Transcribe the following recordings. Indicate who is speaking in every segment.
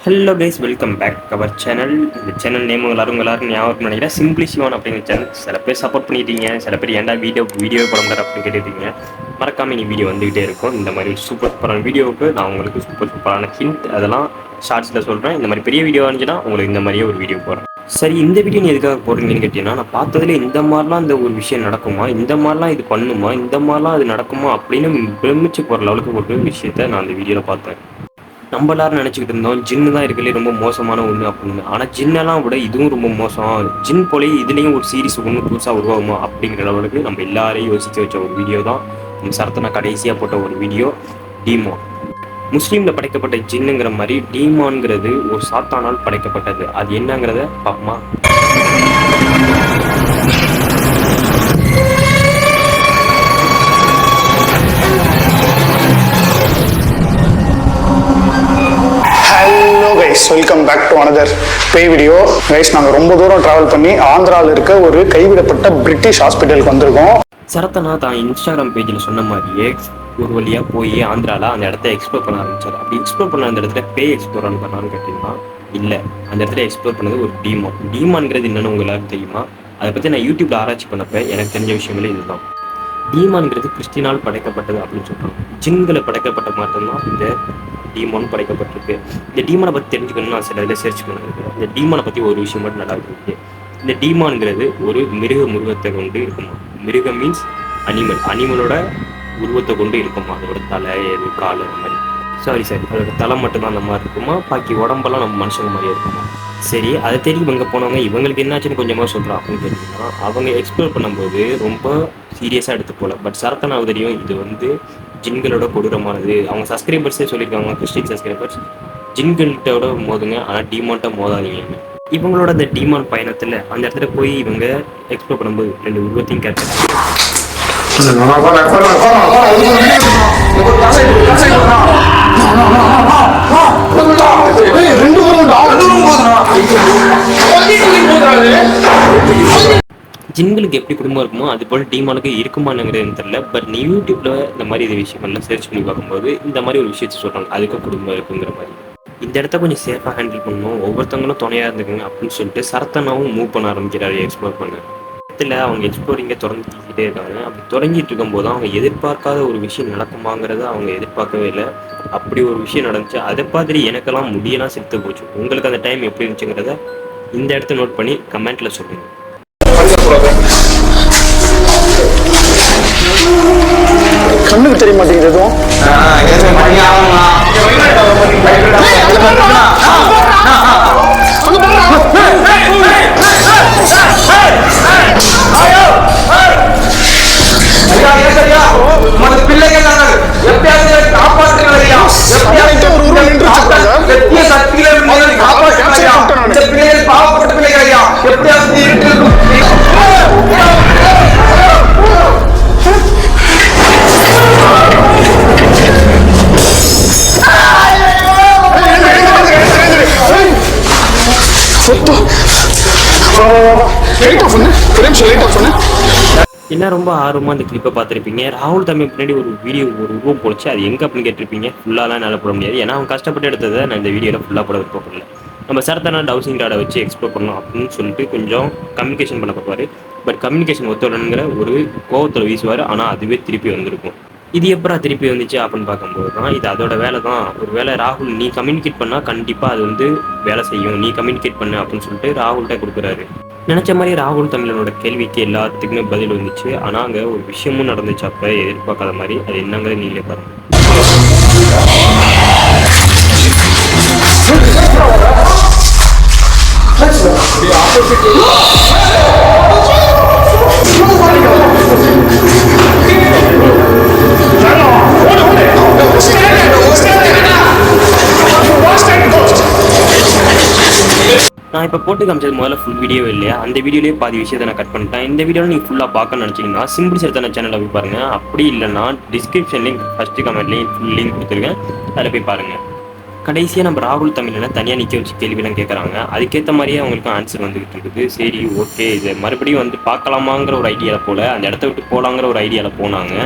Speaker 1: Hello guys, welcome back our channel. இந்த channel name எல்லாரும் ஞாபகம் நினைக்கிறேன், சிம்பிளி சிவான் அப்படிங்கிற சேனல். சில பேர் சப்போர்ட் பண்ணிட்டீங்க, சில பேர் ஏன்டா வீடியோ போட முடியாது அப்படின்னு கேட்டுட்டீங்க. மறக்காம நீ வீடியோ வந்துகிட்டே இருக்கும். இந்த மாதிரி சூப்பரான வீடியோவுக்கு நான் உங்களுக்கு சூப்பரான ஹிண்ட் அதெல்லாம் ஷார்ட்ஸில் சொல்கிறேன். இந்த மாதிரி பெரிய வீடியோ இருந்துச்சுன்னா உங்களுக்கு இந்த மாதிரியே ஒரு வீடியோ போடுறேன். சரி, இந்த வீடியோ நீ எதுக்காக போடுறீங்கன்னு கேட்டீங்கன்னா, நான் பார்த்ததுல இந்த மாதிரிலாம் இந்த ஒரு விஷயம் நடக்குமா, இந்த மாதிரிலாம் இது பண்ணுமா, இந்த மாதிரிலாம் அது நடக்குமா அப்படின்னு பிரமிச்சு போகிற லெவலுக்கு ஒரு விஷயத்த நான் அந்த வீடியோவில் பார்த்தேன். நம்ம எல்லாரும் நினச்சிக்கிட்டு இருந்தோம் ஜின்னு தான் இருக்கலே ரொம்ப மோசமான ஒன்று அப்படின்னு. ஆனால் ஜின்னெல்லாம் விட இதுவும் ரொம்ப மோசம். ஜின் போலே இதுலேயும் ஒரு சீரிஸ் ஒன்று புதுசாக உருவாகுமா அப்படிங்கிற லெவலுக்கு நம்ம எல்லாரையும் யோசிக்க வச்ச ஒரு வீடியோ தான் நம்ம சரத்தனை கடைசியாக போட்ட ஒரு வீடியோ, டீமான். முஸ்லீமில் படைக்கப்பட்ட ஜின்னுங்கிற மாதிரி டீமான்ங்கிறது ஒரு சாத்தானால் படைக்கப்பட்டது. அது என்னங்கிறத பார்ப்போமா?
Speaker 2: வெல்கம் பேக் டு அனதர் பேய் வீடியோ. கைஸ், நாங்கள் ரொம்ப தூரம் டிராவல் பண்ணி ஆந்திராவில் இருக்க ஒரு கைவிடப்பட்ட பிரிட்டிஷ் ஹாஸ்பிட்டலுக்கு வந்திருக்கோம்.
Speaker 1: சரத்தனா தான் இன்ஸ்டாகிராம் பேஜில் சொன்ன மாதிரியே ஒரு வழியாக போய் ஆந்திராவில் அந்த இடத்த எக்ஸ்ப்ளோர் பண்ண ஆரம்பிச்சார். அப்படி எக்ஸ்ப்ளோர் பண்ண அந்த இடத்துல பேய் எக்ஸ்ப்ளோர் பண்ணான்னு கேட்டிங்கன்னா இல்லை, அந்த இடத்துல எக்ஸ்ப்ளோர் பண்ணது ஒரு டீமான். டீமான்ங்கிறது என்னென்னு உங்களுக்கு தெரியுமா? அதை பற்றி நான் யூடியூப்பில் ஆராய்ச்சி பண்ணப்போ எனக்கு தெரிஞ்ச விஷயங்களே இதுதான். டீமான்ங்கிறது கிறிஸ்டினால் படைக்கப்பட்டது அப்படின்னு சொல்கிறாங்க. ஜின்களை படைக்கப்பட்ட மட்டும்தான் இந்த டீமான் படைக்கப்பட்டிருக்கு. இந்த டீமானை பற்றி தெரிஞ்சுக்கணும்னு நான் சில இதில் சர்ச் பண்ணிருக்கேன். இந்த டீமானை பற்றி ஒரு விஷயம் மட்டும் நல்லா இருக்கு. இந்த டீமான்ங்கிறது ஒரு மிருகத்தை கொண்டு இருக்குமா. மிருகம் மீன்ஸ் அனிமலோட உருவத்தை கொண்டு இருக்குமா. அதோட தலை, கால் அந்த மாதிரி. சாரி அதோட தலை மட்டும்தான் அந்த மாதிரி இருக்குமா, பாக்கி உடம்பெல்லாம் நம்ம மனுஷங்க மாதிரியே இருக்குமா. சரி, அதை தேடி இவங்க போனவங்க இவங்களுக்கு என்னாச்சுன்னு கொஞ்சமாக சொல்கிறோம் அப்படின்னு கேட்டிங்கன்னா, அவங்க எக்ஸ்ப்ளோர் பண்ணும்போது ரொம்ப சீரியஸாக எடுத்து போகல. பட் சரத்தனாவு தெரியும் இது ஜின்களோட கொடூரமானது. அவங்க சப்ஸ்கிரைபர்ஸே சொல்லியிருக்காங்க, கிறிஸ்டின் சப்ஸ்கிரைபர்ஸ், ஜின்கள்கிட்ட மோதுங்க ஆனால் டீமான்ட்ட மோதாதீங்க. இவங்களோட அந்த டீமான் பயணத்தில் அந்த இடத்துல போய் இவங்க எக்ஸ்ப்ளோர் பண்ணும்போது ரெண்டு உருவத்தையும் கேட்டாங்க. ஜின்களுக்கு எப்படி குடும்பம் இருக்குமோ அது போல் டீமானுக்கு இருக்குமானுங்கிறது தெரியல. பட் நீ யூடியூப்ல இந்த மாதிரி இது விஷயங்கள்லாம் சர்ச் பண்ணி பார்க்கும்போது இந்த மாதிரி ஒரு விஷயத்த சொல்றாங்க, அதுக்கு குடும்பம் இருக்குங்கிற மாதிரி. இந்த இடத்த கொஞ்சம் சேஃபாக ஹேண்டில் பண்ணணும், ஒவ்வொருத்தவங்களும் துணையாக இருந்துக்குங்க அப்படின்னு சொல்லிட்டு சரத்தனாவும் மூவ் பண்ண ஆரம்பிக்கிறாரு எக்ஸ்ப்ளோர் பண்ண. இடத்துல அவங்க எக்ஸ்ப்ளோரிங்கை தொடங்கிக்கிட்டே இருக்காங்க. அப்படி தொடங்கிட்டு இருக்கும்போது அவங்க எதிர்பார்க்காத ஒரு விஷயம் நடக்குமாங்கிறத அவங்க எதிர்பார்க்கவே இல்லை. அப்படி ஒரு விஷயம் நடந்துச்சு. அதை மாதிரி எனக்கெல்லாம் முடியெல்லாம் செத்து போச்சு. உங்களுக்கு அந்த டைம் எப்படி இருந்துச்சுங்கிறத இந்த இடத்த நோட் பண்ணி கமெண்ட்ல சொல்லுங்க.
Speaker 2: கண்ணுக்கு தெரிய மாட்டேங்குது எதுவும்.
Speaker 1: என்ன ரொம்ப ஆர்வமாக அந்த கிளிப்பை பார்த்துருப்பீங்க. ராகுல் தம்பி பின்னாடி ஒரு உருவம் போச்சு. அது எங்கே அப்படின்னு கேட்டிருப்பீங்க. ஃபுல்லாலாம் என்னால் போட முடியாது, ஏன்னா அவங்க கஷ்டப்பட்டு எடுத்ததை நான் இந்த வீடியோவில் ஃபுல்லாக போட விருப்பப்படல. நம்ம சரத்தனா டவுசிங் ராடை வச்சு எக்ஸ்ப்ளோர் பண்ணலாம் அப்படின்னு சொல்லிட்டு கொஞ்சம் கம்யூனிகேஷன் பண்ண பார்ப்பாரு. பட் கம்யூனிகேஷன் ஒத்துழைங்கிற ஒரு கோவத்தில் வீசுவார். ஆனால் அதுவே திருப்பி வந்திருக்கும். இது எப்படா திருப்பி வந்துச்சு அப்படின்னு பார்க்கும்போது தான் இது அதோட வேலை தான். ஒரு வேலை ராகுல் நீ கம்யூனிகேட் பண்ணால் கண்டிப்பாக அது வேலை செய்யும், நீ கம்யூனிகேட் பண்ணு அப்படின்னு சொல்லிட்டு ராகுல்கிட்ட கொடுக்குறாரு. நினச்ச மாதிரி ராகுல் தமிழனோட கேள்விக்கு எல்லாத்துக்குமே பதில் வந்துச்சு. ஆனால் அங்கே ஒரு விஷயமும் நடந்துச்சு அப்போ எதிர்பார்க்காத மாதிரி. அது என்னங்கிற நீங்களே பாருங்க. நான் இப்போ போட்டு காமிச்சது முதல்ல ஃபுல் வீடியோ இல்லையா, அந்த வீடியோலேயே பாதி விஷயத்தை நான் கட் பண்ணிட்டேன். இந்த வீடியோவில் நீங்கள் ஃபுல்லாக பார்க்கணும்னு நினச்சிங்கன்னா சிம்பிளி சரத்தனா சேனலில் போய் பாருங்கள். அப்படி இல்லைன்னா டிஸ்கிரிப்ஷன் லிங்க் ஃபஸ்ட்டு கமெண்ட்லேயும் ஃபுல் லிங்க் கொடுத்துருக்கேன், அதில் போய் பாருங்கள். கடைசியாக நம்ம ராகுல் தமிழனை தனியாக நிற்க வச்சு கேள்விலாம் கேட்குறாங்க. அதுக்கேற்ற மாதிரியே அவங்களுக்கு ஆன்சர் வந்துகிட்டு இருக்குது. சரி, ஓகே, இது மறுபடியும் பார்க்கலாமாங்கிற ஒரு ஐடியாவில் போல் அந்த இடத்த விட்டு போகலாங்கிற ஒரு ஐடியாவில் போனாங்க.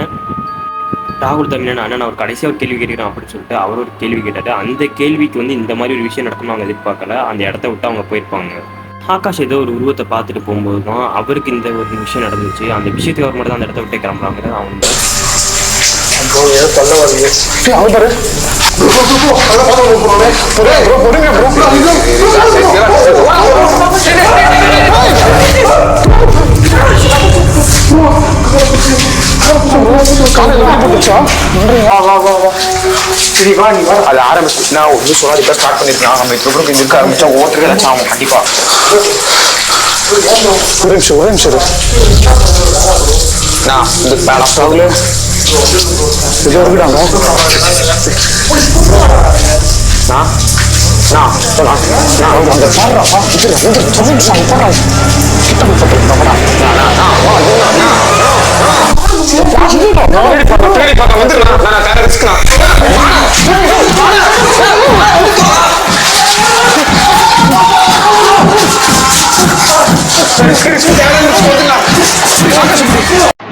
Speaker 1: ராகுல் தமிழன் அண்ணன் அவர் கடைசியாக ஒரு கேள்வி கேட்கிறோம் அப்படின்னு சொல்லிட்டு அவர் ஒரு கேள்வி கேட்டாரு. அந்த கேள்விக்கு வந்து இந்த மாதிரி ஒரு விஷயம் நடக்கணும் அவங்க எதிர்பார்க்கல. அந்த இடத்த விட்டு அவங்க போயிருப்பாங்க. ஆகாஷ் ஏதோ ஒரு உருவத்தை பார்த்துட்டு போகும்போது தான் அவருக்கு இந்த ஒரு விஷயம் நடந்துச்சு. அந்த விஷயத்துக்கு அவர் மட்டும் தான் அந்த இடத்த விட்டு கிளம்புறாங்க. அவங்க
Speaker 3: அது ஆரம்பிச்சுன்னா ஒன்றும் சொல்லாது. இப்போ ஸ்டார்ட் பண்ணிருக்கலாம். நம்ம இதுக்கப்புறம் இங்க இருக்க ஆரம்பிச்சா ஓட்டுறதே லட்சம் ஆகும் கண்டிப்பா.
Speaker 2: ஒரு நிமிஷம்
Speaker 3: நான் இந்த பேலஸ்டாவில்
Speaker 2: இது இருக்குடாங்க. அந்த பாடுறாப்பா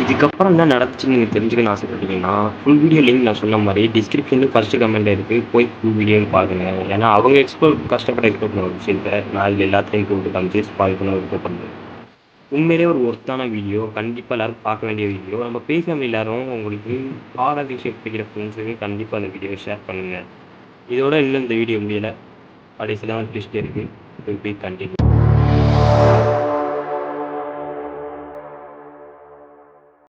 Speaker 1: இதுக்கப்புறம் என்ன நடந்துச்சுன்னு நீங்கள் தெரிஞ்சுக்கணும்னு ஆசைப்பட்டீங்கன்னா ஃபுல் வீடியோ லிங்க் நான் சொன்ன மாதிரி டிஸ்கிரிப்ஷனில் ஃபர்ஸ்ட் கமெண்ட் இருக்குது. போய் ஃபுல் வீடியோ பாருங்க. ஏன்னா அவங்க கஷ்டப்பட எக்ஸ்ப்ளோர் பண்ண ஒரு விஷயத்தை நான் இதில் எல்லாத்தையும் கூப்பிட்டு காமிச்சு ஸ்பாயில் பண்ண விருப்பப்படுறேன். உண்மையிலே ஒரு ஒர்த்தான வீடியோ, கண்டிப்பாக எல்லாரும் பார்க்க வேண்டிய வீடியோ. நம்ம பேசாமல் எல்லாரும் உங்களுக்கு ஹாரர் விஷயம் பிடிக்கிற ஃப்ரெண்ட்ஸுக்கு கண்டிப்பாக அந்த வீடியோவை ஷேர் பண்ணுங்கள். இதோட இன்னும் இந்த வீடியோ முடியலை. கடைசியில் ட்விஸ்ட் இருக்குது. கண்டினியூ.